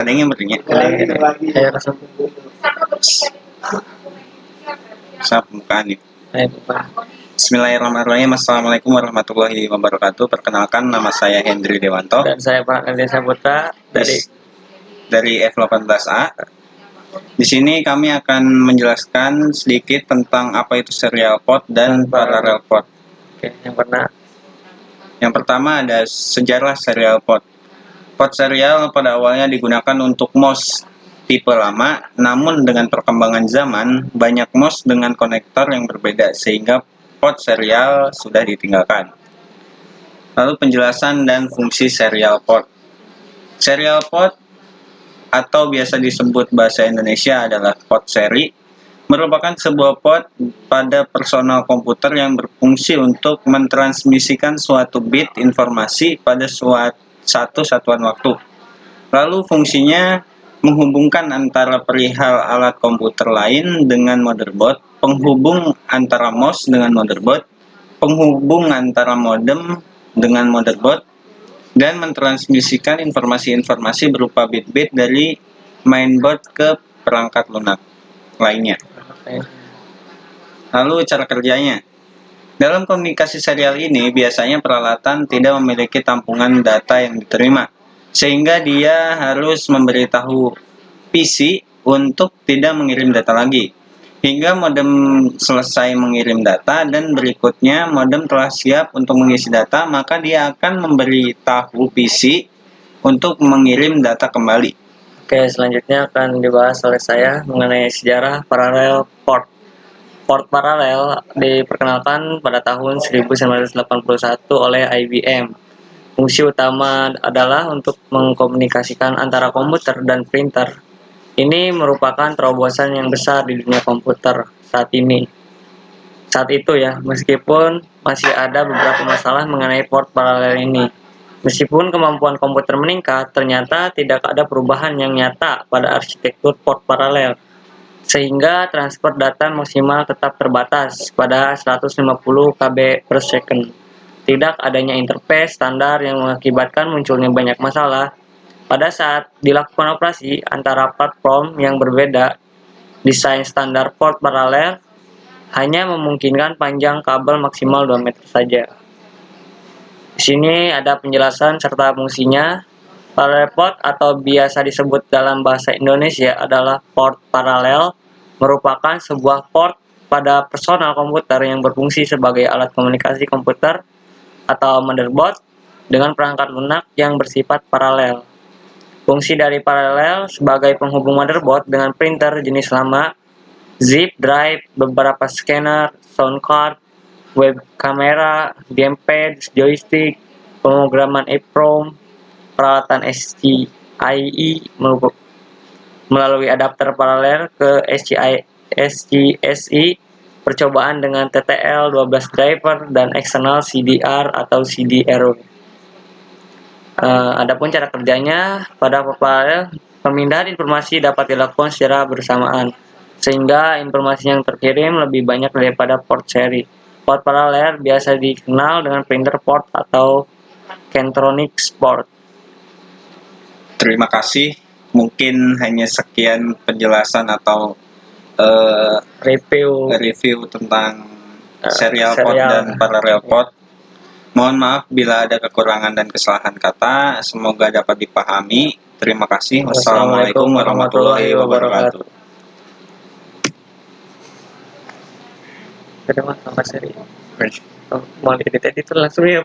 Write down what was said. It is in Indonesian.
Ada yang bertanya? Saya langsung Saya pembukaan nih. saya buka. Bismillahirrahmanirrahim. Assalamualaikum warahmatullahi wabarakatuh. Perkenalkan, nama saya Hendri Dewanto Dan saya Pak Desa Putra dari F18A. Di sini kami akan menjelaskan sedikit tentang apa itu serial port dan parallel port. yang pernah Yang pertama ada sejarah serial port. Port serial pada awalnya digunakan untuk MOS tipe lama, namun dengan perkembangan zaman, banyak MOS dengan konektor yang berbeda sehingga port serial sudah ditinggalkan. Lalu penjelasan dan fungsi serial port. Serial port atau biasa disebut bahasa Indonesia adalah port seri, merupakan sebuah port pada personal komputer yang berfungsi untuk mentransmisikan suatu bit informasi pada satu satuan waktu. Lalu fungsinya menghubungkan antara perihal alat komputer lain dengan motherboard, penghubung antara MOS dengan motherboard, penghubung antara modem dengan motherboard, dan mentransmisikan informasi-informasi berupa bit-bit dari mainboard ke perangkat lunak lainnya. Lalu cara kerjanya. Dalam komunikasi serial ini, biasanya peralatan tidak memiliki tampungan data yang diterima, sehingga dia harus memberitahu PC untuk tidak mengirim data lagi. Hingga modem selesai mengirim data dan berikutnya modem telah siap untuk mengisi data, maka dia akan memberitahu PC untuk mengirim data kembali. Oke, selanjutnya akan dibahas oleh saya mengenai sejarah paralel port. Port paralel diperkenalkan pada tahun 1981 oleh IBM. Fungsi utama adalah untuk mengkomunikasikan antara komputer dan printer. Ini merupakan terobosan yang besar di dunia komputer saat ini. Saat itu ya, meskipun masih ada beberapa masalah mengenai port paralel ini. Meskipun kemampuan komputer meningkat, ternyata tidak ada perubahan yang nyata pada arsitektur port paralel, sehingga transfer data maksimal tetap terbatas pada 150 KB per second. Tidak adanya interface standar yang mengakibatkan munculnya banyak masalah. Pada saat dilakukan operasi antara platform yang berbeda, desain standar port paralel hanya memungkinkan panjang kabel maksimal 2 meter saja. Di sini ada penjelasan serta fungsinya. Parallel port atau biasa disebut dalam bahasa Indonesia adalah port paralel, merupakan sebuah port pada personal komputer yang berfungsi sebagai alat komunikasi komputer atau motherboard dengan perangkat lunak yang bersifat paralel. Fungsi dari paralel sebagai penghubung motherboard dengan printer jenis lama, zip drive, beberapa scanner, sound card, web kamera, gamepad, joystick, pemrograman EEPROM, peralatan SCSI melalui adapter paralel ke SCSI, percobaan dengan TTL 12 driver dan eksternal CDR atau CDR. Adapun cara kerjanya pada port paralel, pemindahan informasi dapat dilakukan secara bersamaan, sehingga informasi yang terkirim lebih banyak daripada port seri. Port paralel biasa dikenal dengan printer port atau Kentronics port. Terima kasih. Mungkin hanya sekian penjelasan atau review tentang serial port dan parallel port. Mohon maaf bila ada kekurangan dan kesalahan kata. Semoga dapat dipahami. Terima kasih. Wassalamualaikum warahmatullahi wabarakatuh. Terima kasih. Mau edit itu langsung ya.